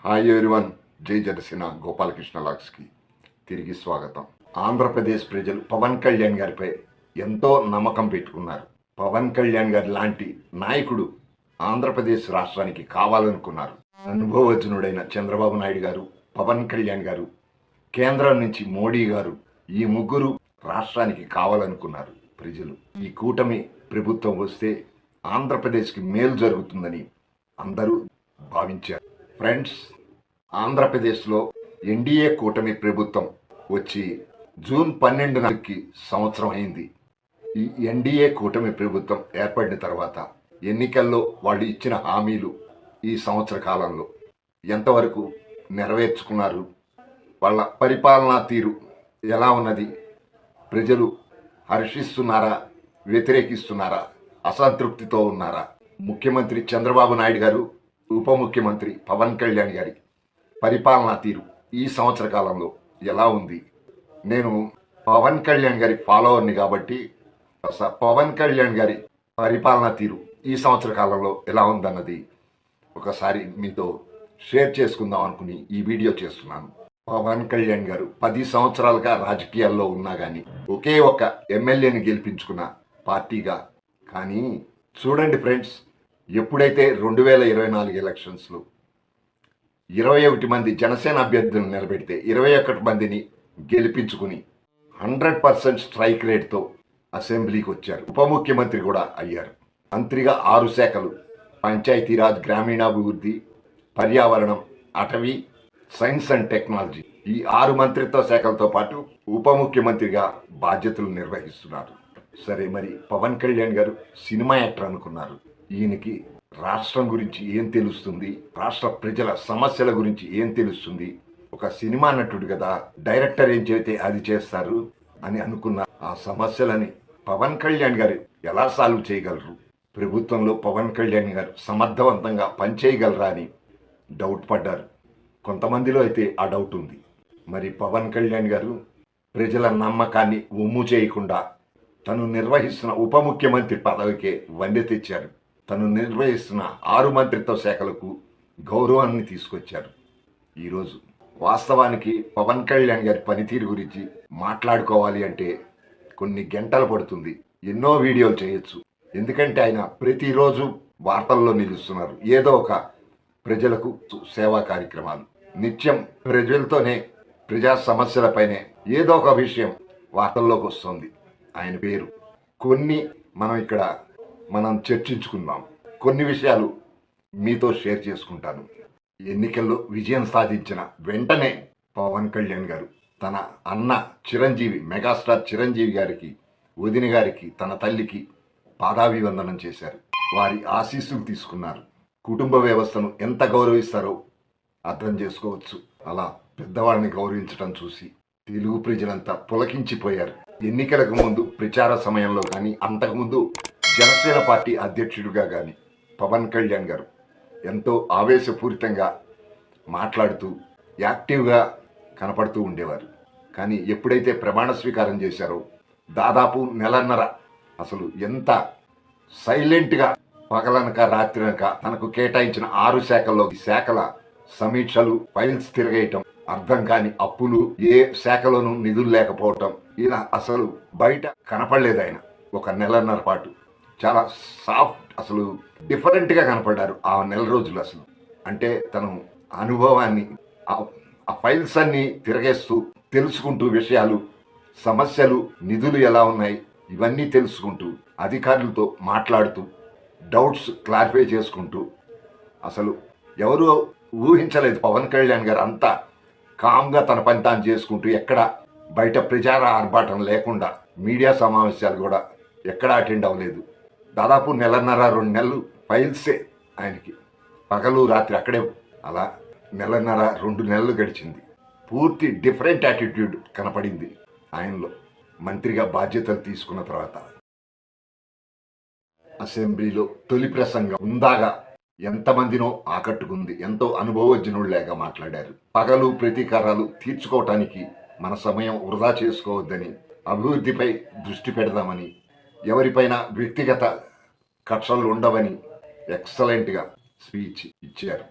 Hi everyone, జై జనసేన గోపాలకృష్ణ లాగ్స్కి తిరిగి స్వాగతం. ఆంధ్రప్రదేశ్ ప్రజలు పవన్ కళ్యాణ్ గారిపై ఎంతో నమ్మకం పెట్టుకున్నారు. పవన్ కళ్యాణ్ గారి లాంటి నాయకుడు ఆంధ్రప్రదేశ్ రాష్ట్రానికి కావాలనుకున్నారు. అనుభవజ్ఞుడైన చంద్రబాబు నాయుడు గారు, పవన్ కళ్యాణ్ గారు, కేంద్రం నుంచి మోడీ గారు, ఈ ముగ్గురు రాష్ట్రానికి కావాలనుకున్నారు ప్రజలు. ఈ కూటమి ప్రభుత్వం వస్తే ఆంధ్రప్రదేశ్కి మేలు జరుగుతుందని అందరూ భావించారు. ఫ్రెండ్స్, ఆంధ్రప్రదేశ్లో ఎన్డీఏ కూటమి ప్రభుత్వం వచ్చి జూన్ 12 నాటికి సంవత్సరం అయింది. ఈ ఎన్డీఏ కూటమి ప్రభుత్వం ఏర్పడిన తర్వాత ఎన్నికల్లో వాళ్ళు ఇచ్చిన హామీలు ఈ సంవత్సర కాలంలో ఎంతవరకు నెరవేర్చుకున్నారు, వాళ్ళ పరిపాలనా తీరు ఎలా ఉన్నది, ప్రజలు హర్షిస్తున్నారా, వ్యతిరేకిస్తున్నారా, అసంతృప్తితో ఉన్నారా, ముఖ్యమంత్రి చంద్రబాబు నాయుడు గారు, ఉప ముఖ్యమంత్రి పవన్ కళ్యాణ్ గారి పరిపాలనా తీరు ఈ సంవత్సర కాలంలో ఎలా ఉంది? నేను పవన్ కళ్యాణ్ గారి ఫాలోవర్ని కాబట్టి పవన్ కళ్యాణ్ గారి పరిపాలనా తీరు ఈ సంవత్సర కాలంలో ఎలా ఉందన్నది ఒకసారి మీతో షేర్ చేసుకుందాం అనుకుని ఈ వీడియో చేస్తున్నాను. పవన్ కళ్యాణ్ గారు 10 సంవత్సరాలుగా రాజకీయాల్లో ఉన్నా కానీ ఒకే ఒక ఎమ్మెల్యేని గెలిపించుకున్న పార్టీగా. కానీ చూడండి ఫ్రెండ్స్, ఎప్పుడైతే 2024 ఎలక్షన్స్లో 21 మంది జనసేన అభ్యర్థులను నిలబెడితే 21 మందిని గెలిపించుకుని 100% స్ట్రైక్ రేట్తో అసెంబ్లీకి వచ్చారు. ఉప ముఖ్యమంత్రి కూడా అయ్యారు. మంత్రిగా 6 శాఖలు, పంచాయతీరాజ్, గ్రామీణాభివృద్ధి, పర్యావరణం, అటవీ, సైన్స్ అండ్ టెక్నాలజీ, ఈ 6 మంత్రిత్వ శాఖలతో పాటు ఉప ముఖ్యమంత్రిగా బాధ్యతలు నిర్వహిస్తున్నారు. సరే, మరి పవన్ కళ్యాణ్ గారు సినిమా యాక్టర్ అనుకున్నారు. ఈయనకి రాష్ట్రం గురించి ఏం తెలుస్తుంది, రాష్ట్ర ప్రజల సమస్యల గురించి ఏం తెలుస్తుంది, ఒక సినిమా నటుడు కదా, డైరెక్టర్ ఏం చెబితే అది చేస్తారు అని అనుకున్న ఆ సమస్యలని పవన్ కళ్యాణ్ గారు ఎలా సాల్వ్ చేయగలరు, ప్రభుత్వంలో పవన్ కళ్యాణ్ గారు సమర్థవంతంగా పనిచేయగలరా అని డౌట్ పడ్డారు. కొంతమందిలో అయితే ఆ డౌట్ ఉంది. మరి పవన్ కళ్యాణ్ గారు ప్రజల నమ్మకాన్ని ఒమ్ము చేయకుండా తను నిర్వహిస్తున్న ఉప ముఖ్యమంత్రి పదవికే వన్నె తెచ్చారు. తను నిర్వహిస్తున్న 6 మంత్రిత్వ శాఖలకు గౌరవాన్ని తీసుకొచ్చారు. ఈరోజు వాస్తవానికి పవన్ కళ్యాణ్ గారి పనితీరు గురించి మాట్లాడుకోవాలి అంటే కొన్ని గంటలు పడుతుంది, ఎన్నో వీడియోలు చేయొచ్చు. ఎందుకంటే ఆయన ప్రతిరోజు వార్తల్లో నిలుస్తున్నారు. ఏదో ఒక ప్రజలకు సేవా కార్యక్రమాలు, నిత్యం ప్రజలతోనే, ప్రజా సమస్యలపైనే ఏదో ఒక విషయం వార్తల్లోకి వస్తుంది ఆయన పేరు. కొన్ని మనం చర్చించుకుందాం. కొన్ని విషయాలు మీతో షేర్ చేసుకుంటాను. ఎన్నికల్లో విజయం సాధించిన వెంటనే పవన్ కళ్యాణ్ గారు తన అన్న చిరంజీవి, మెగాస్టార్ చిరంజీవి గారికి, వదిన గారికి, తన తల్లికి పాదాభివందనం చేశారు. వారి ఆశీస్సులు తీసుకున్నారు. కుటుంబ వ్యవస్థను ఎంత గౌరవిస్తారో అర్థం చేసుకోవచ్చు. అలా పెద్దవాళ్ళని గౌరవించడం చూసి తెలుగు ప్రజలంతా పులకించిపోయారు. ఎన్నికలకు ముందు ప్రచార సమయంలో కానీ, అంతకుముందు జనసేన పార్టీ అధ్యక్షుడిగా కానీ పవన్ కళ్యాణ్ గారు ఎంతో ఆవేశపూరితంగా మాట్లాడుతూ యాక్టివ్గా కనపడుతూ ఉండేవారు. కానీ ఎప్పుడైతే ప్రమాణ స్వీకారం చేశారో దాదాపు నెలన్నర అసలు ఎంత సైలెంట్గా పగలనక రాత్రినక తనకు కేటాయించిన 6 శాఖల్లో శాఖల సమీక్షలు, ఫైల్స్ తిరగేయటం, అర్థం కాని అప్పులు, ఏ శాఖలోనూ నిధులు లేకపోవటం, ఇలా అసలు బయట కనపడలేదు. ఆయన ఒక నెలన్నర పాటు చాలా సాఫ్ట్, అసలు డిఫరెంట్గా కనపడ్డారు ఆ నెల రోజులు. అసలు అంటే తను అనుభవాన్ని, ఆ ఫైల్స్ అన్ని తిరగేస్తూ తెలుసుకుంటూ, విషయాలు, సమస్యలు, నిధులు ఎలా ఉన్నాయి ఇవన్నీ తెలుసుకుంటూ, అధికారులతో మాట్లాడుతూ, డౌట్స్ క్లారిఫై చేసుకుంటూ, అసలు ఎవరు ఊహించలేదు పవన్ కళ్యాణ్ గారు అంతా కామ్గా తన పని తాను చేసుకుంటూ, ఎక్కడ బయట ప్రచార ఆర్భాటం లేకుండా, మీడియా సమావేశాలు కూడా ఎక్కడా అటెండ్ అవ్వలేదు. దాదాపు నెలన్నర 2 నెలలు ఫైల్సే ఆయనకి, పగలు రాత్రి అక్కడే. అలా నెలన్నర 2 నెలలు గడిచింది. పూర్తి డిఫరెంట్ యాటిట్యూడ్ కనపడింది ఆయనలో. మంత్రిగా బాధ్యతలు తీసుకున్న తర్వాత అసెంబ్లీలో తొలి ప్రసంగం ఉందాగా ఎంతమందినో ఆకట్టుకుంది. ఎంతో అనుభవజ్ఞుల్లాగా మాట్లాడారు. పగలు ప్రతీకారాలు తీర్చుకోవటానికి మన సమయం వృధా చేసుకోవద్దని, అభివృద్ధిపై దృష్టి పెడదామని, ఎవరిపైన వ్యక్తిగత కక్షలు ఉండవని ఎక్సలెంట్గా స్పీచ్ ఇచ్చారు.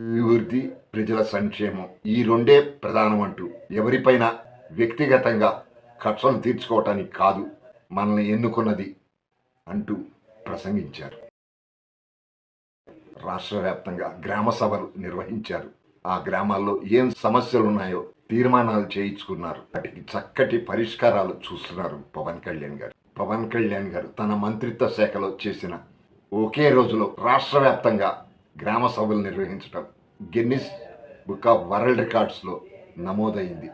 అభివృద్ధి, ప్రజల సంక్షేమం ఈ రెండే ప్రధానం అంటూ ఎవరిపైన వ్యక్తిగతంగా కక్షలు తీర్చుకోవటానికి కాదు మనల్ని ఎన్నుకున్నది అంటూ ప్రసంగించారు. రాష్ట్ర వ్యాప్తంగా గ్రామ సభలు నిర్వహించారు. ఆ గ్రామాల్లో ఏం సమస్యలు ఉన్నాయో తీర్మానాలు చేయించుకున్నారు. వాటికి చక్కటి పరిష్కారాలు చూస్తున్నారు పవన్ కళ్యాణ్ గారు. పవన్ కళ్యాణ్ గారు తన మంత్రిత్వ శాఖలో చేసిన ఒకే రోజులో రాష్ట్ర వ్యాప్తంగా గ్రామ సభలు నిర్వహించడం గిన్నిస్ బుక్ ఆఫ్ వరల్డ్ రికార్డ్స్లో నమోదైంది.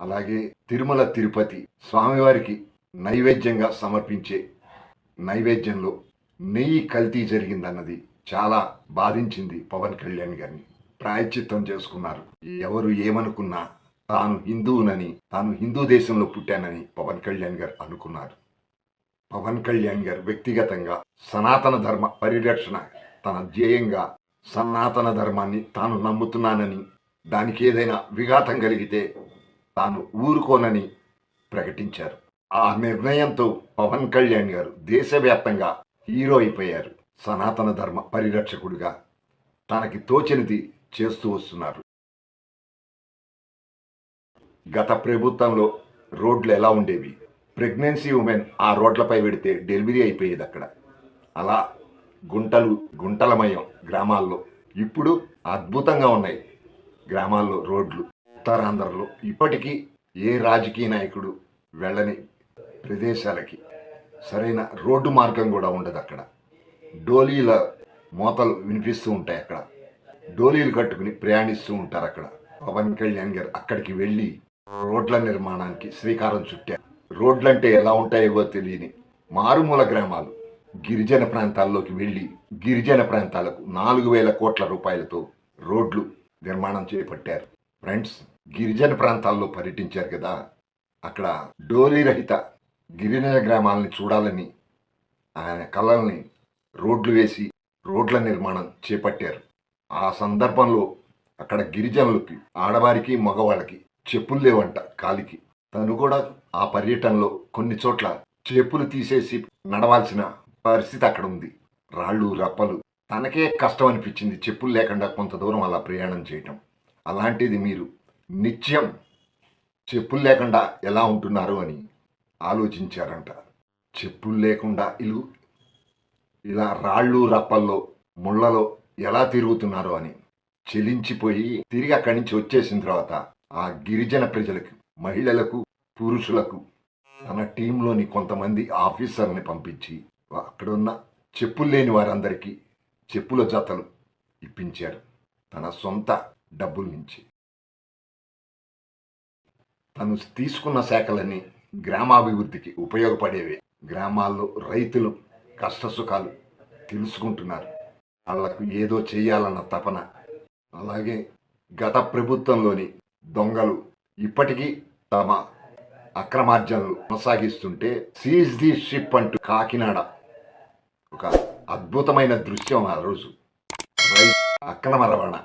అలాగే తిరుమల తిరుపతి స్వామివారికి నైవేద్యంగా సమర్పించే నైవేద్యంలో నెయ్యి కల్తీ జరిగిందన్నది చాలా బాధించింది పవన్ కళ్యాణ్ గారిని. ప్రాయశ్చిత్తం చేసుకున్నారు. ఎవరు ఏమనుకున్నా తాను హిందువునని, తాను హిందూ దేశంలో పుట్టానని పవన్ కళ్యాణ్ గారు అనుకున్నారు. పవన్ కళ్యాణ్ గారు వ్యక్తిగతంగా సనాతన ధర్మ పరిరక్షణ తన ధ్యేయంగా, సనాతన ధర్మాన్ని తాను నమ్ముతున్నానని, దానికి ఏదైనా విఘాతం కలిగితే తాను ఊరుకోనని ప్రకటించారు. ఆ నిర్ణయంతో పవన్ కళ్యాణ్ గారు దేశవ్యాప్తంగా హీరో అయిపోయారు. సనాతన ధర్మ పరిరక్షకుడిగా తనకి తోచినది చేస్తూ వస్తున్నారు. గత ప్రభుత్వంలో రోడ్లు ఎలా ఉండేవి? ప్రెగ్నెన్సీ ఉమెన్ ఆ రోడ్లపై పెడితే డెలివరీ అయిపోయేది అక్కడ. అలా గుంటలమయం గ్రామాల్లో. ఇప్పుడు అద్భుతంగా ఉన్నాయి గ్రామాల్లో రోడ్లు. ఉత్తరాంధ్రలో ఇప్పటికీ ఏ రాజకీయ నాయకుడు వెళ్ళని ప్రదేశాలకి సరైన రోడ్డు మార్గం కూడా ఉండదు. అక్కడ డోలీల మోతలు వినిపిస్తూ ఉంటాయి. అక్కడ డోలీలు కట్టుకుని ప్రయాణిస్తూ ఉంటారు. అక్కడ పవన్ కళ్యాణ్ గారు అక్కడికి వెళ్ళి రోడ్ల నిర్మాణానికి శ్రీకారం చుట్టారు. రోడ్లంటే ఎలా ఉంటాయో తెలియని మారుమూల గ్రామాలు, గిరిజన ప్రాంతాల్లోకి వెళ్ళి గిరిజన ప్రాంతాలకు 4,000 కోట్ల రూపాయలతో రోడ్లు నిర్మాణం చేపట్టారు. ఫ్రెండ్స్, గిరిజన ప్రాంతాల్లో పర్యటించారు కదా, అక్కడ డోలీ రహిత గిరిజన గ్రామాలని చూడాలని ఆయన కళల్ని రోడ్లు వేసి రోడ్ల నిర్మాణం చేపట్టారు. ఆ సందర్భంలో అక్కడ గిరిజనులకి, ఆడవారికి, మగవాళ్ళకి చెప్పులు లేవంట కాలికి. తను కూడా ఆ పర్యటనలో కొన్ని చోట్ల చెప్పులు తీసేసి నడవాల్సిన పరిస్థితి అక్కడ ఉంది. రాళ్ళు రప్పలు. తనకే కష్టం అనిపించింది చెప్పులు లేకుండా కొంత దూరం అలా ప్రయాణం చేయటం. అలాంటిది మీరు నిత్యం చెప్పులు లేకుండా ఎలా ఉంటున్నారు అని ఆలోచించారంట. చెప్పులు లేకుండా ఇలా రాళ్ళు రప్పల్లో ముళ్ళలో ఎలా తిరుగుతున్నారు అని చెలించిపోయి తిరిగి అక్కడి నుంచి వచ్చేసిన తర్వాత ఆ గిరిజన ప్రజలకు, మహిళలకు, పురుషులకు తన టీంలోని కొంతమంది ఆఫీసర్ని పంపించి అక్కడున్న చెప్పులు లేని వారందరికీ చెప్పుల జతలు ఇప్పించారు తన సొంత డబ్బుల నుంచి. తను తీసుకున్న శాఖలన్నీ గ్రామాభివృద్ధికి ఉపయోగపడేవే. గ్రామాల్లో రైతులు కష్టసుఖాలు తెలుసుకుంటున్నారు. వాళ్లకు ఏదో చేయాలన్న తపన. అలాగే గత ప్రభుత్వంలోని దొంగలు ఇప్పటికీ తమ అక్రమార్జనలు కొనసాగిస్తుంటే సీజ్ ది షిప్ అంటూ కాకినాడ ఒక అద్భుతమైన దృశ్యం. ఆ రోజు అక్రమ రవాణా,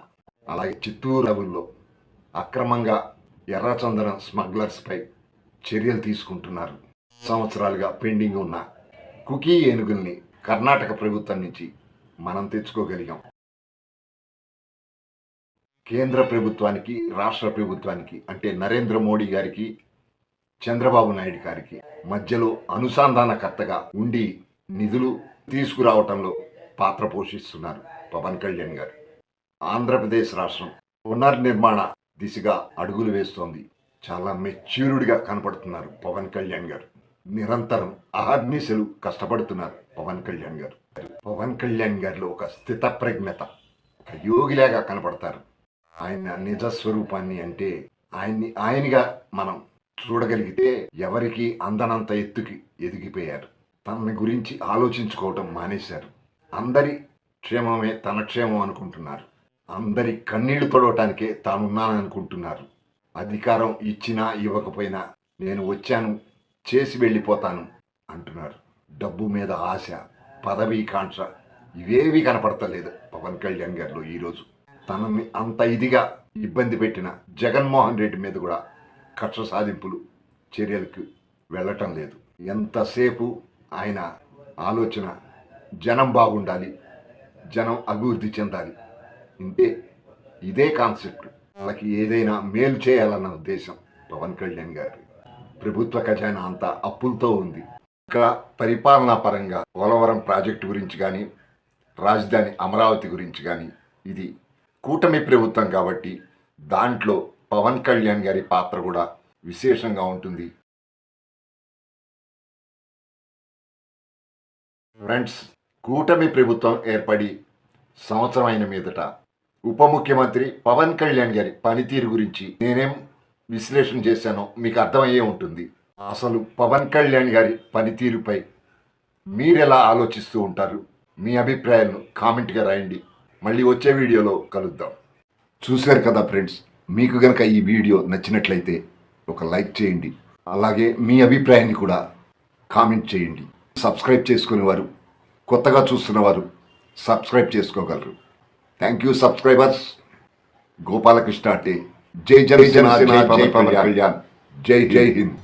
అలాగే చిత్తూరు అడవుల్లో అక్రమంగా ఎర్రచందనం స్మగ్లర్స్పై చర్యలు తీసుకుంటున్నారు. సంవత్సరాలుగా పెండింగ్ ఉన్న కుకీ ఏనుగుల్ని కర్ణాటక ప్రభుత్వం నుంచి మనం తెచ్చుకోగలిగాం. కేంద్ర ప్రభుత్వానికి, రాష్ట్ర ప్రభుత్వానికి అంటే నరేంద్ర మోడీ గారికి, చంద్రబాబు నాయుడు గారికి మధ్యలో అనుసంధానకర్తగా ఉండి నిధులు తీసుకురావటంలో పాత్ర పోషిస్తున్నారు పవన్ కళ్యాణ్ గారు. ఆంధ్రప్రదేశ్ రాష్ట్రం పునర్నిర్మాణ దిశగా అడుగులు వేస్తోంది. చాలా మెచ్యూర్డ్గా కనపడుతున్నారు పవన్ కళ్యాణ్ గారు. నిరంతరం అహర్నిశలు కష్టపడుతున్నారు పవన్ కళ్యాణ్ గారు. పవన్ కళ్యాణ్ గారిలో ఒక స్థితప్రజ్ఞత, ఒక యోగిలాగా కనపడతారు. ఆయన నిజస్వరూపాన్ని అంటే ఆయనగా మనం చూడగలిగితే ఎవరికి అందనంత ఎత్తుకి ఎదిగిపోయారు. తనని గురించి ఆలోచించుకోవటం మానేశారు. అందరి క్షేమమే తన క్షేమం అనుకుంటున్నారు. అందరి కన్నీళ్లు తొడవటానికే తానున్నానని అనుకుంటున్నారు. అధికారం ఇచ్చినా ఇవ్వకపోయినా నేను వచ్చాను, చేసి వెళ్ళిపోతాను అంటున్నారు. డబ్బు మీద ఆశ, పదవీ కాంక్ష ఇవేవి కనపడతలేదు పవన్ కళ్యాణ్ గారిలో. ఈరోజు తనని అంత ఇదిగా ఇబ్బంది పెట్టిన జగన్మోహన్ రెడ్డి మీద కూడా కక్ష సాధింపులు చర్యలకు వెళ్ళటం లేదు. ఎంతసేపు ఆయన ఆలోచన జనం బాగుండాలి, జనం అభివృద్ధి చెందాలి. ఇంతే, ఇదే కాన్సెప్ట్. వాళ్ళకి ఏదైనా మేలు చేయాలన్న ఉద్దేశం పవన్ కళ్యాణ్ గారి. ప్రభుత్వ ఖజానా అంతా అప్పులతో ఉంది. ఇంకా పరిపాలనా పరంగా పోలవరం ప్రాజెక్టు గురించి కానీ, రాజధాని అమరావతి గురించి కానీ, ఇది కూటమి ప్రభుత్వం కాబట్టి దాంట్లో పవన్ కళ్యాణ్ గారి పాత్ర కూడా విశేషంగా ఉంటుంది. ఫ్రెండ్స్, కూటమి ప్రభుత్వం ఏర్పడి సంవత్సరం అయిన మీదట ఉప ముఖ్యమంత్రి పవన్ కళ్యాణ్ గారి పనితీరు గురించి నేనేం విశ్లేషణ చేశానో మీకు అర్థమయ్యే ఉంటుంది. అసలు పవన్ కళ్యాణ్ గారి పనితీరుపై మీరెలా ఆలోచిస్తూ ఉంటారు? మీ అభిప్రాయాలను కామెంట్గా రాయండి. మళ్ళీ వచ్చే వీడియోలో కలుద్దాం. చూశారు కదా ఫ్రెండ్స్, మీకు గనక ఈ వీడియో నచ్చినట్లయితే ఒక లైక్ చేయండి. అలాగే మీ అభిప్రాయాన్ని కూడా కామెంట్ చేయండి. సబ్స్క్రైబ్ చేసుకునేవారు, కొత్తగా చూస్తున్నవారు సబ్స్క్రైబ్ చేసుకోగలరు. Thank you subscribers. గోపాలకృష్ణ అంటే జై జనసేన, జై పవన్ కళ్యాణ్, జై హింద్.